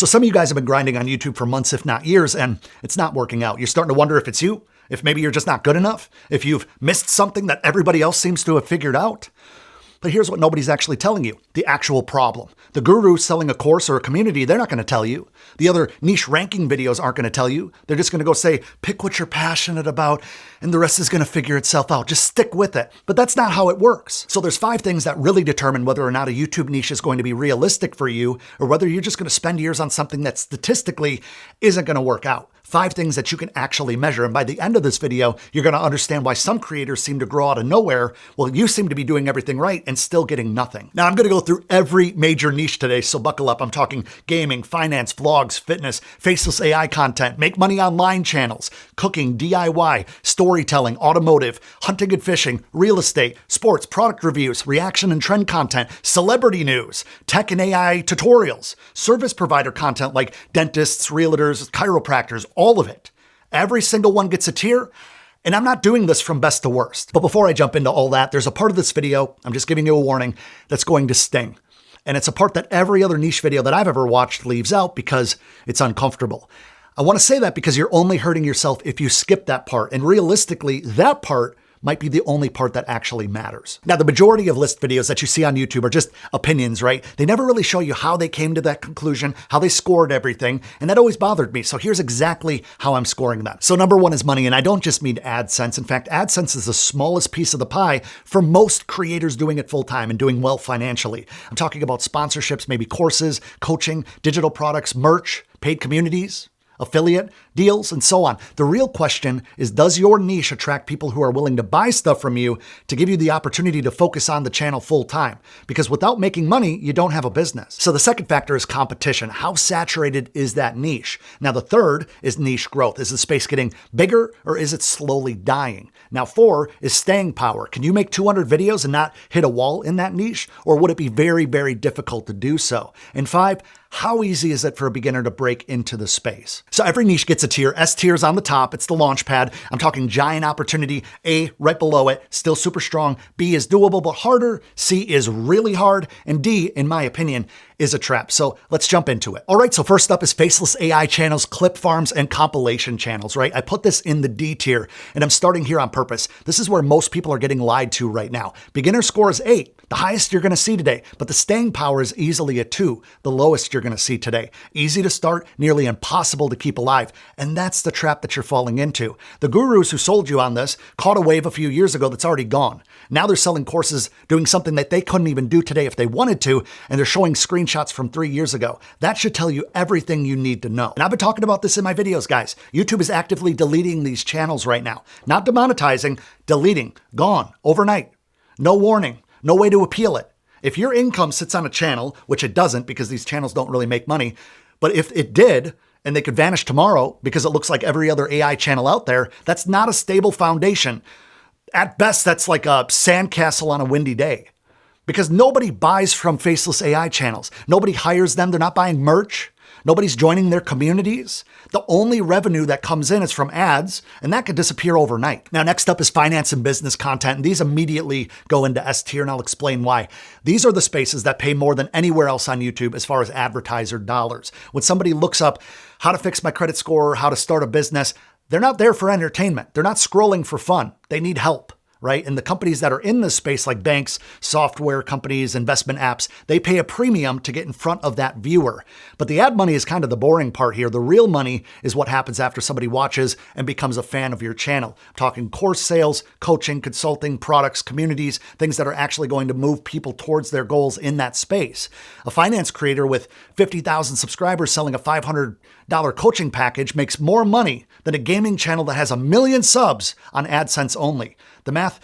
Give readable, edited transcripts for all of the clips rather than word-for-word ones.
So some of you guys have been grinding on YouTube for months, if not years, and it's not working out. You're starting to wonder if it's you, if maybe you're just not good enough, if you've missed something that everybody else seems to have figured out. But here's what nobody's actually telling you, the actual problem. The guru selling a course or a community, they're not going to tell you. The other niche ranking videos aren't going to tell you. They're just going to go say, pick what you're passionate about, and the rest is going to figure itself out. Just stick with it. But that's not how it works. So there's 5 things that really determine whether or not a YouTube niche is going to be realistic for you, or whether you're just going to spend years on something that statistically isn't going to work out. 5 things that you can actually measure. And by the end of this video, you're going to understand why some creators seem to grow out of nowhere, while you seem to be doing everything right and still getting nothing. Now, I'm going to go through every major niche today, so buckle up. I'm talking gaming, finance, vlogs, fitness, faceless AI content, make money online channels, cooking, DIY, storytelling, automotive, hunting and fishing, real estate, sports, product reviews, reaction and trend content, celebrity news, tech and AI tutorials, service provider content like dentists, realtors, chiropractors, all of it. Every single one gets a tier, and I'm not doing this from best to worst. But before I jump into all that, there's a part of this video, I'm just giving you a warning, that's going to sting. And it's a part that every other niche video that I've ever watched leaves out because it's uncomfortable. I want to say that because you're only hurting yourself if you skip that part. And realistically, that part might be the only part that actually matters. Now, the majority of list videos that you see on YouTube are just opinions, right? They never really show you how they came to that conclusion, how they scored everything, and that always bothered me. So here's exactly how I'm scoring them. So number 1 is money, and I don't just mean AdSense. In fact, AdSense is the smallest piece of the pie for most creators doing it full-time and doing well financially. I'm talking about sponsorships, maybe courses, coaching, digital products, merch, paid communities, affiliate deals, and so on. The real question is, does your niche attract people who are willing to buy stuff from you to give you the opportunity to focus on the channel full time? Because without making money, you don't have a business. So the second factor is competition. How saturated is that niche? Now, the third is niche growth. Is the space getting bigger, or is it slowly dying? Now, 4 is staying power. Can you make 200 videos and not hit a wall in that niche? Or would it be very, very difficult to do so? And 5, how easy is it for a beginner to break into the space? So every niche gets a tier. S tier is on the top. It's the launchpad. I'm talking giant opportunity. A right below it, still super strong. B is doable but harder. C is really hard. And D, in my opinion, is a trap. So let's jump into it. All right, so first up is faceless AI channels, clip farms, and compilation channels, right? I put this in the D tier, and I'm starting here on purpose. This is where most people are getting lied to right now. Beginner score is 8, the highest you're gonna see today, but the staying power is easily a 2, the lowest you're gonna see today. Easy to start, nearly impossible to keep alive, and that's the trap that you're falling into. The gurus who sold you on this caught a wave a few years ago that's already gone. Now they're selling courses doing something that they couldn't even do today if they wanted to, and they're showing screenshots from 3 years ago. That should tell you everything you need to know. And I've been talking about this in my videos, guys. YouTube is actively deleting these channels right now. Not demonetizing, deleting. Gone. Overnight. No warning. No way to appeal it. If your income sits on a channel, which it doesn't because these channels don't really make money, but if it did, and they could vanish tomorrow because it looks like every other AI channel out there, that's not a stable foundation. At best, that's like a sandcastle on a windy day. Because nobody buys from faceless AI channels. Nobody hires them. They're not buying merch. Nobody's joining their communities. The only revenue that comes in is from ads, and that could disappear overnight. Now, next up is finance and business content, and these immediately go into S tier, and I'll explain why. These are the spaces that pay more than anywhere else on YouTube as far as advertiser dollars. When somebody looks up how to fix my credit score, how to start a business, they're not there for entertainment. They're not scrolling for fun. They need help. Right? And the companies that are in this space, like banks, software companies, investment apps, they pay a premium to get in front of that viewer. But the ad money is kind of the boring part here. The real money is what happens after somebody watches and becomes a fan of your channel. I'm talking course sales, coaching, consulting, products, communities, things that are actually going to move people towards their goals in that space. A finance creator with 50,000 subscribers selling a $500 coaching package makes more money than a gaming channel that has 1 million subs on AdSense only. The math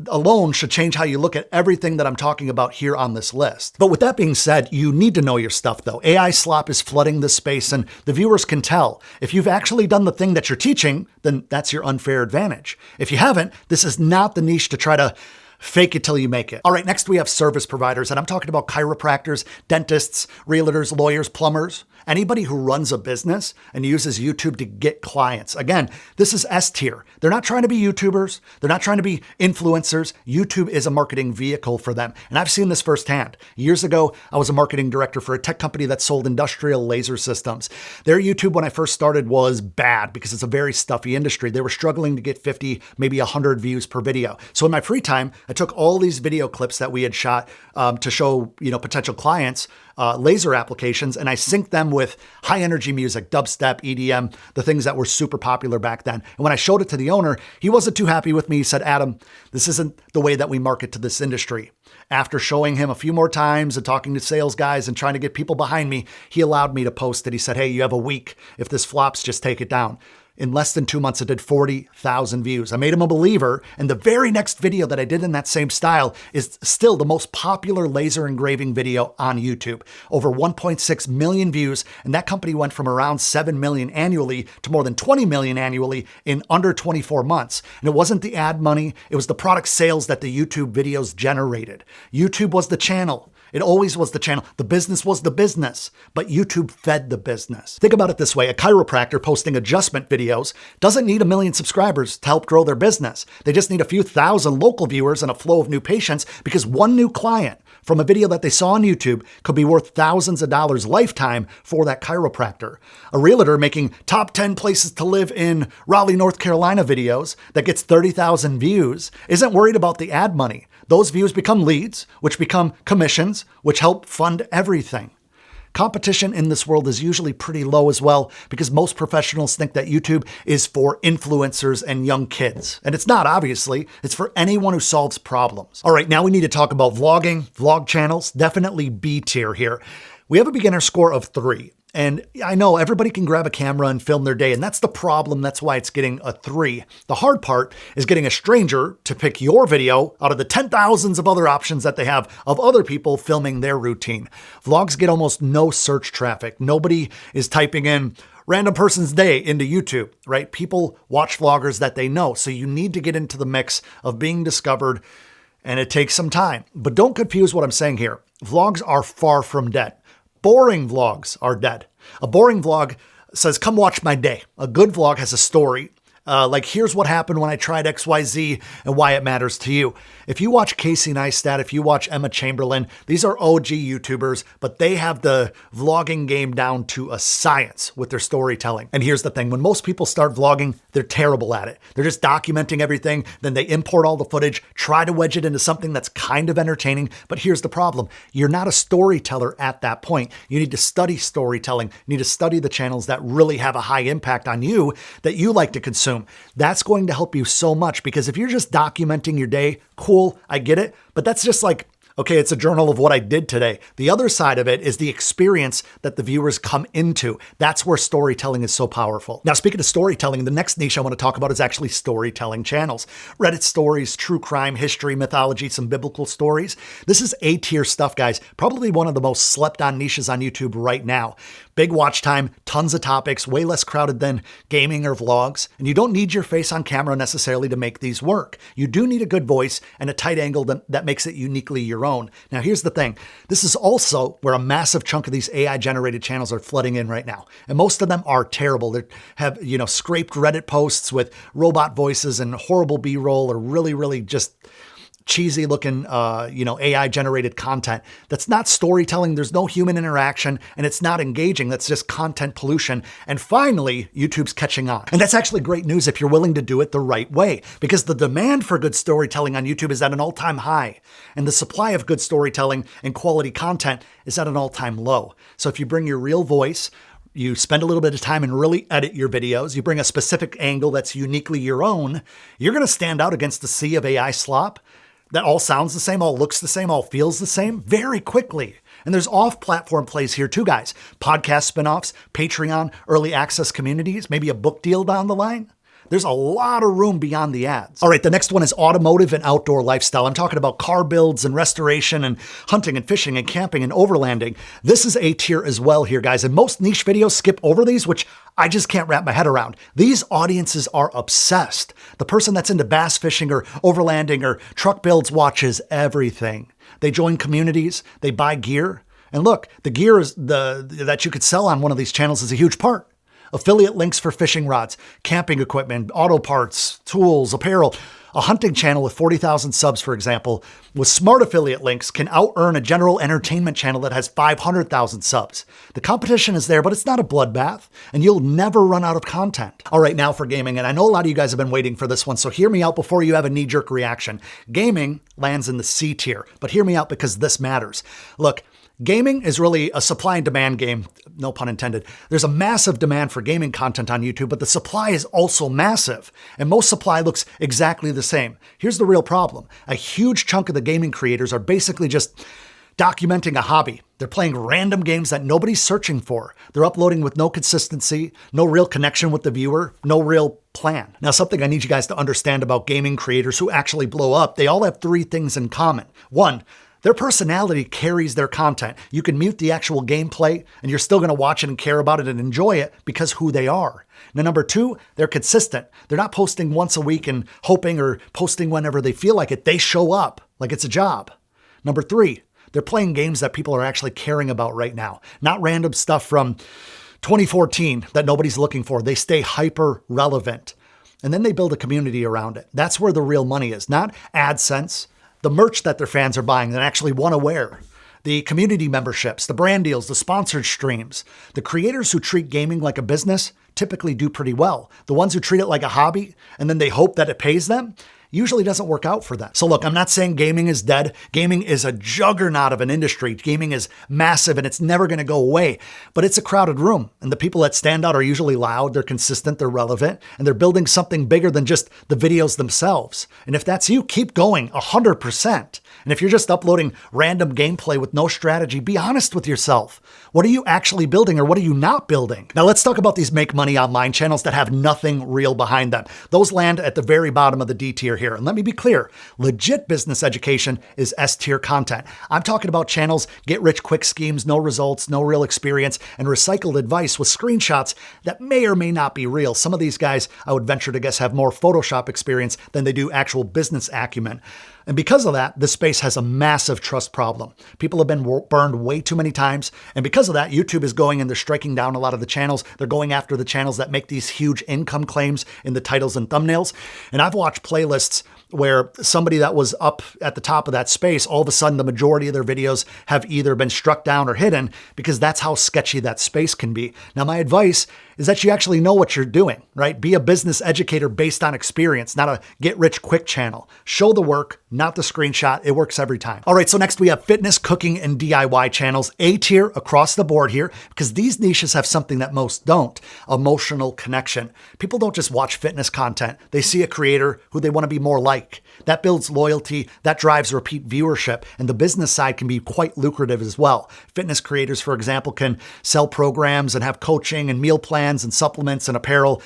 alone should change how you look at everything that I'm talking about here on this list. But with that being said, you need to know your stuff though. AI slop is flooding this space, and the viewers can tell. If you've actually done the thing that you're teaching, then that's your unfair advantage. If you haven't, this is not the niche to try to Fake it till you make it. All right, next we have service providers, and I'm talking about chiropractors, dentists, realtors, lawyers, plumbers, anybody who runs a business and uses YouTube to get clients. Again, this is S tier. They're not trying to be YouTubers. They're not trying to be influencers. YouTube is a marketing vehicle for them. And I've seen this firsthand. Years ago, I was a marketing director for a tech company that sold industrial laser systems. Their YouTube, when I first started, was bad because it's a very stuffy industry. They were struggling to get 50, maybe 100 views per video. So in my free time, I took all these video clips that we had shot to show, potential clients laser applications, and I synced them with high energy music, dubstep, EDM, the things that were super popular back then. And when I showed it to the owner, he wasn't too happy with me. He said, Adam, this isn't the way that we market to this industry. After showing him a few more times and talking to sales guys and trying to get people behind me, he allowed me to post it. He said, hey, you have a week. If this flops, just take it down. In less than 2 months, it did 40,000 views. I made him a believer. And the very next video that I did in that same style is still the most popular laser engraving video on YouTube. Over 1.6 million views. And that company went from around 7 million annually to more than 20 million annually in under 24 months. And it wasn't the ad money. It was the product sales that the YouTube videos generated. YouTube was the channel. It always was the channel. The business was the business, but YouTube fed the business. Think about it this way. A chiropractor posting adjustment videos doesn't need 1 million subscribers to help grow their business. They just need a few thousand local viewers and a flow of new patients, because one new client from a video that they saw on YouTube could be worth thousands of dollars lifetime for that chiropractor. A realtor making top 10 places to live in Raleigh, North Carolina videos that gets 30,000 views isn't worried about the ad money. Those views become leads, which become commissions, which help fund everything. Competition in this world is usually pretty low as well, because most professionals think that YouTube is for influencers and young kids. And it's not, obviously. It's for anyone who solves problems. All right, now we need to talk about vlogging, vlog channels, definitely B tier here. We have a beginner score of 3. And I know everybody can grab a camera and film their day, and that's the problem. That's why it's getting a 3. The hard part is getting a stranger to pick your video out of the 10,000s of other options that they have of other people filming their routine. Vlogs get almost no search traffic. Nobody is typing in random person's day into YouTube, right? People watch vloggers that they know. So you need to get into the mix of being discovered, and it takes some time. But don't confuse what I'm saying here. Vlogs are far from dead. Boring vlogs are dead. A boring vlog says, come watch my day. A good vlog has a story. Like, here's what happened when I tried XYZ and why it matters to you. If you watch Casey Neistat, if you watch Emma Chamberlain, these are OG YouTubers, but they have the vlogging game down to a science with their storytelling. And here's the thing. When most people start vlogging, they're terrible at it. They're just documenting everything. Then they import all the footage, try to wedge it into something that's kind of entertaining. But here's the problem. You're not a storyteller at that point. You need to study storytelling. You need to study the channels that really have a high impact on you that you like to consume. That's going to help you so much, because if you're just documenting your day, cool, I get it. But that's just like, okay, it's a journal of what I did today. The other side of it is the experience that the viewers come into. That's where storytelling is so powerful. Now, speaking of storytelling, the next niche I want to talk about is actually storytelling channels. Reddit stories, true crime, history, mythology, some biblical stories. This is A-tier stuff, guys. Probably one of the most slept on niches on YouTube right now. Big watch time, tons of topics, way less crowded than gaming or vlogs. And you don't need your face on camera necessarily to make these work. You do need a good voice and a tight angle that makes it uniquely your own. Now, here's the thing. This is also where a massive chunk of these AI-generated channels are flooding in right now. And most of them are terrible. They have, scraped Reddit posts with robot voices and horrible B-roll, or really, really just cheesy looking, AI-generated content. That's not storytelling. There's no human interaction, and it's not engaging. That's just content pollution. And finally, YouTube's catching on. And that's actually great news if you're willing to do it the right way, because the demand for good storytelling on YouTube is at an all-time high, and the supply of good storytelling and quality content is at an all-time low. So if you bring your real voice, you spend a little bit of time and really edit your videos, you bring a specific angle that's uniquely your own, you're going to stand out against the sea of AI slop that all sounds the same, all looks the same, all feels the same very quickly. And there's off-platform plays here too, guys. Podcast spinoffs, Patreon, early access communities, maybe a book deal down the line. There's a lot of room beyond the ads. All right, the next one is automotive and outdoor lifestyle. I'm talking about car builds and restoration and hunting and fishing and camping and overlanding. This is A tier as well here, guys. And most niche videos skip over these, which I just can't wrap my head around. These audiences are obsessed. The person that's into bass fishing or overlanding or truck builds watches everything. They join communities, they buy gear. And look, the gear is that you could sell on one of these channels is a huge part. Affiliate links for fishing rods, camping equipment, auto parts, tools, apparel. A hunting channel with 40,000 subs, for example, with smart affiliate links can out-earn a general entertainment channel that has 500,000 subs. The competition is there, but it's not a bloodbath, and you'll never run out of content. All right, now for gaming, and I know a lot of you guys have been waiting for this one, so hear me out before you have a knee-jerk reaction. Gaming lands in the C tier, but hear me out because this matters. Look, gaming is really a supply and demand game, no pun intended. There's a massive demand for gaming content on YouTube, but the supply is also massive, and most supply looks exactly the same. Here's the real problem. A huge chunk of the gaming creators are basically just documenting a hobby. They're playing random games that nobody's searching for. They're uploading with no consistency, no real connection with the viewer, no real plan. Now, something I need you guys to understand about gaming creators who actually blow up, they all have three things in common. One, their personality carries their content. You can mute the actual gameplay and you're still going to watch it and care about it and enjoy it because who they are. Now, number two, they're consistent. They're not posting once a week and hoping or posting whenever they feel like it. They show up like it's a job. Number three, they're playing games that people are actually caring about right now, not random stuff from 2014 that nobody's looking for. They stay hyper relevant. And then they build a community around it. That's where the real money is, not AdSense. The merch that their fans are buying that actually want to wear, the community memberships, the brand deals, the sponsored streams. The creators who treat gaming like a business typically do pretty well. The ones who treat it like a hobby and then they hope that it pays them usually doesn't work out for them. So look, I'm not saying gaming is dead. Gaming is a juggernaut of an industry. Gaming is massive and it's never going to go away, but it's a crowded room. And the people that stand out are usually loud, they're consistent, they're relevant, and they're building something bigger than just the videos themselves. And if that's you, keep going 100%. And if you're just uploading random gameplay with no strategy, be honest with yourself. What are you actually building or what are you not building? Now let's talk about these make money online channels that have nothing real behind them. Those land at the very bottom of the D tier here. And let me be clear, legit business education is S tier content. I'm talking about channels, get rich quick schemes, no results, no real experience, and recycled advice with screenshots that may or may not be real. Some of these guys, I would venture to guess, have more Photoshop experience than they do actual business acumen. And because of that, this space has a massive trust problem. People have been burned way too many times. And because of that, YouTube is going and they're striking down a lot of the channels. They're going after the channels that make these huge income claims in the titles and thumbnails. And I've watched playlists where somebody that was up at the top of that space, all of a sudden the majority of their videos have either been struck down or hidden because that's how sketchy that space can be. Now, my advice is that you actually know what you're doing, right? Be a business educator based on experience, not a get rich quick channel. Show the work, not the screenshot. It works every time. All right, so next we have fitness, cooking, and DIY channels, A tier across the board here, because these niches have something that most don't, emotional connection. People don't just watch fitness content. They see a creator who they want to be more like. That builds loyalty, that drives repeat viewership, and the business side can be quite lucrative as well. Fitness creators, for example, can sell programs and have coaching and meal plans and supplements and apparel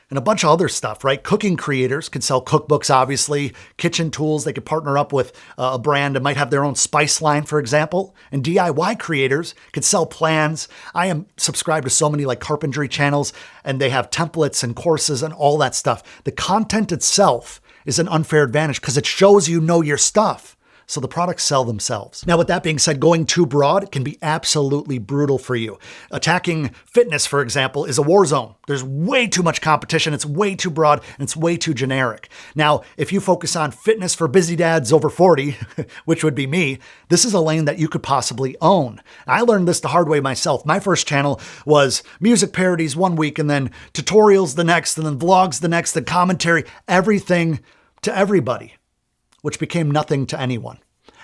and a bunch of other stuff, right? Cooking creators can sell cookbooks, obviously, kitchen tools. They could partner up with a brand that might have their own spice line, for example. And DIY creators could sell plans. I am subscribed to so many like carpentry channels, and they have templates and courses and all that stuff. The content itself is an unfair advantage because it shows you know your stuff. So the products sell themselves. Now, with that being said, going too broad can be absolutely brutal for you. Attacking fitness, for example, is a war zone. There's way too much competition. It's way too broad and it's way too generic. Now, if you focus on fitness for busy dads over 40, which would be me, this is a lane that you could possibly own. I learned this the hard way myself. My first channel was music parodies one week and then tutorials the next and then vlogs the next, and commentary, everything to everybody, which became nothing to anyone.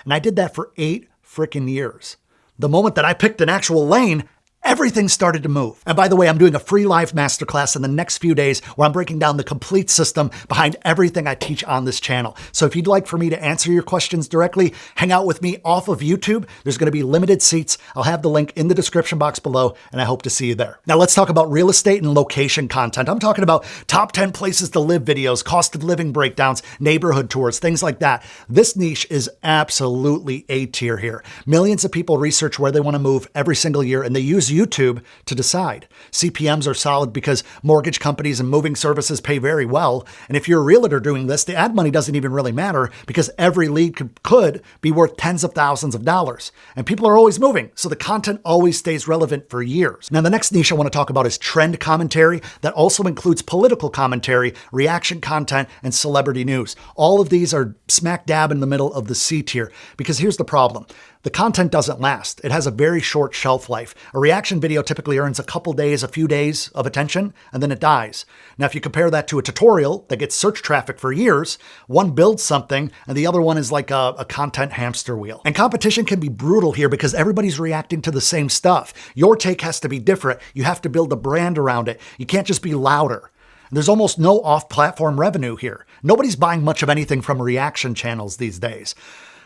And I did that for 8 freaking years. The moment that I picked an actual lane, everything started to move. And by the way, I'm doing a free live masterclass in the next few days where I'm breaking down the complete system behind everything I teach on this channel. So if you'd like for me to answer your questions directly, hang out with me off of YouTube. There's going to be limited seats. I'll have the link in the description box below, and I hope to see you there. Now let's talk about real estate and location content. I'm talking about top 10 places to live videos, cost of living breakdowns, neighborhood tours, things like that. This niche is absolutely A tier here. Millions of people research where they want to move every single year, and they use YouTube to decide. CPMs are solid because mortgage companies and moving services pay very well. And if you're a realtor doing this, the ad money doesn't even really matter because every lead could be worth tens of thousands of dollars. And people are always moving, so the content always stays relevant for years. Now, the next niche I want to talk about is trend commentary. That also includes political commentary, reaction content, and celebrity news. All of these are smack dab in the middle of the C tier because here's the problem. The content doesn't last. It has a very short shelf life. A reaction video typically earns a couple days, a few days of attention, and then it dies. Now, if you compare that to a tutorial that gets search traffic for years, one builds something and the other one is like a content hamster wheel. And competition can be brutal here because everybody's reacting to the same stuff. Your take has to be different. You have to build a brand around it. You can't just be louder. There's almost no off-platform revenue here. Nobody's buying much of anything from reaction channels these days.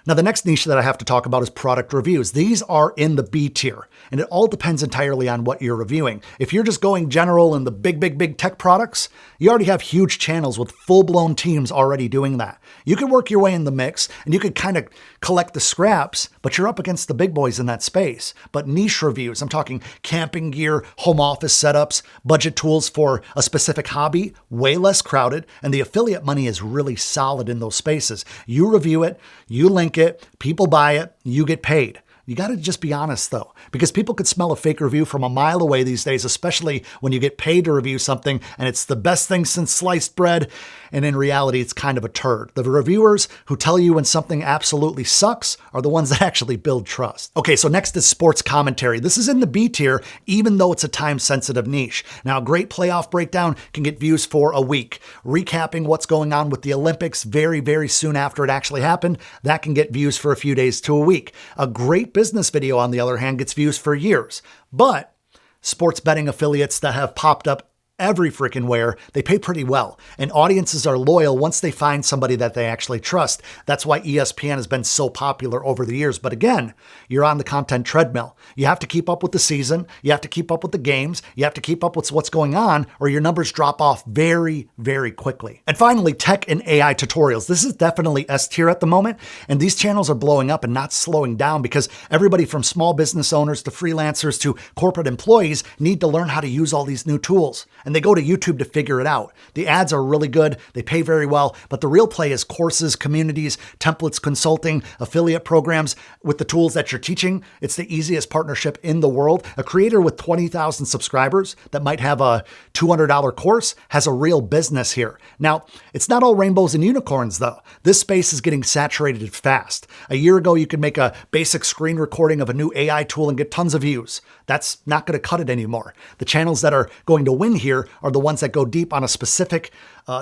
Now, the next niche that I have to talk about is product reviews. These are in the B tier, and it all depends entirely on what you're reviewing. If you're just going general in the big tech products, you already have huge channels with full-blown teams already doing that. You can work your way in the mix, and you can kind of collect the scraps, but you're up against the big boys in that space. But niche reviews, I'm talking camping gear, home office setups, budget tools for a specific hobby, way less crowded, and the affiliate money is really solid in those spaces. You review it, you link it, people buy it, you get paid. You got to just be honest, though, because people could smell a fake review from a mile away these days, especially when you get paid to review something and it's the best thing since sliced bread. And in reality, it's kind of a turd. The reviewers who tell you when something absolutely sucks are the ones that actually build trust. Okay, so next is sports commentary. This is in the B tier, even though it's a time-sensitive niche. Now, a great playoff breakdown can get views for a week. Recapping what's going on with the Olympics very soon after it actually happened, that can get views for a few days to a week. A great business video, on the other hand, gets views for years. But sports betting affiliates that have popped up every freaking where, they pay pretty well. And audiences are loyal once they find somebody that they actually trust. That's why ESPN has been so popular over the years. But again, you're on the content treadmill. You have to keep up with the season. You have to keep up with the games. You have to keep up with what's going on, or your numbers drop off very quickly. And finally, tech and AI tutorials. This is definitely S tier at the moment. And these channels are blowing up and not slowing down because everybody from small business owners to freelancers to corporate employees need to learn how to use all these new tools. And they go to YouTube to figure it out. The ads are really good. They pay very well, but the real play is courses, communities, templates, consulting, affiliate programs with the tools that you're teaching. It's the easiest partnership in the world. A creator with 20,000 subscribers that might have a $200 course has a real business here. Now, it's not all rainbows and unicorns though. This space is getting saturated fast. A year ago, you could make a basic screen recording of a new AI tool and get tons of views. That's not going to cut it anymore. The channels that are going to win here are the ones that go deep on a specific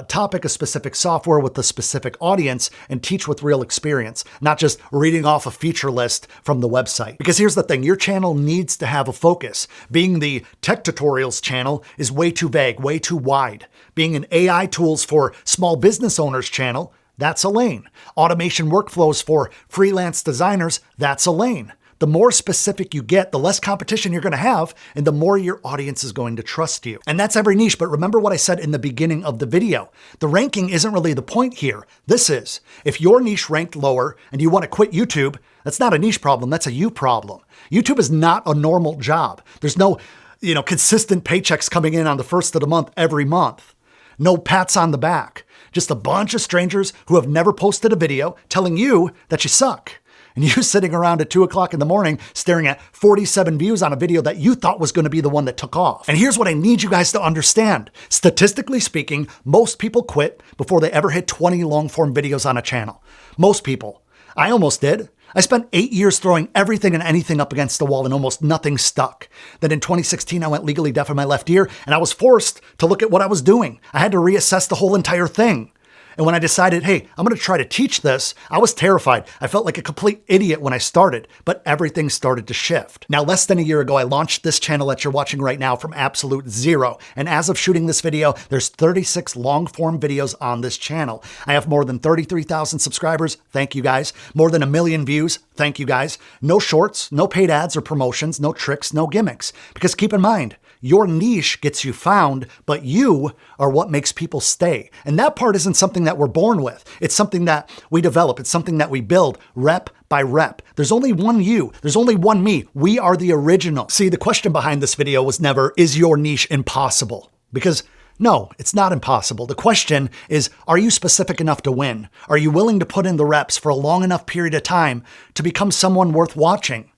topic, a specific software with a specific audience, and teach with real experience, not just reading off a feature list from the website. Because here's the thing, your channel needs to have a focus. Being the tech tutorials channel is way too vague, way too wide. Being an AI tools for small business owners channel, that's a lane. Automation workflows for freelance designers, that's a lane. The more specific you get, the less competition you're going to have, and the more your audience is going to trust you. And that's every niche, but remember what I said in the beginning of the video. The ranking isn't really the point here. This is. If your niche ranked lower and you want to quit YouTube, that's not a niche problem, that's a you problem. YouTube is not a normal job. There's no, consistent paychecks coming in on the first of the month every month. No pats on the back. Just a bunch of strangers who have never posted a video telling you that you suck. And you sitting around at 2 o'clock in the morning staring at 47 views on a video that you thought was going to be the one that took off. And here's what I need you guys to understand. Statistically speaking, most people quit before they ever hit 20 long-form videos on a channel. Most people. I almost did. I spent 8 years throwing everything and anything up against the wall and almost nothing stuck. Then in 2016, I went legally deaf in my left ear and I was forced to look at what I was doing. I had to reassess the whole entire thing. And when I decided, hey, I'm going to try to teach this, I was terrified. I felt like a complete idiot when I started, but everything started to shift. Now, less than a year ago, I launched this channel that you're watching right now from absolute zero. And as of shooting this video, there's 36 long-form videos on this channel. I have more than 33,000 subscribers. Thank you guys. More than 1 million views. Thank you guys. No shorts, no paid ads or promotions, no tricks, no gimmicks. Because keep in mind, your niche gets you found, but you are what makes people stay. And that part isn't something that we're born with. It's something that we develop. It's something that we build rep by rep. There's only one you. There's only one me. We are the original. See, the question behind this video was never, is your niche impossible? Because no, it's not impossible. The question is, are you specific enough to win? Are you willing to put in the reps for a long enough period of time to become someone worth watching?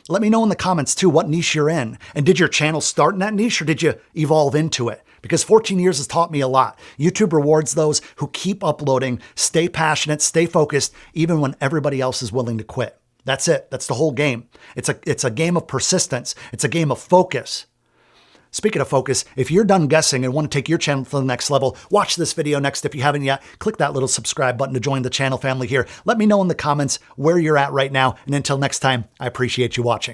Let me know in the comments too what niche you're in. And did your channel start in that niche or did you evolve into it? Because 14 years has taught me a lot. YouTube rewards those who keep uploading, stay passionate, stay focused, even when everybody else is willing to quit. That's it. That's the whole game. It's a game of persistence. It's a game of focus. Speaking of focus, if you're done guessing and want to take your channel to the next level, watch this video next. If you haven't yet, click that little subscribe button to join the channel family here. Let me know in the comments where you're at right now. And until next time, I appreciate you watching.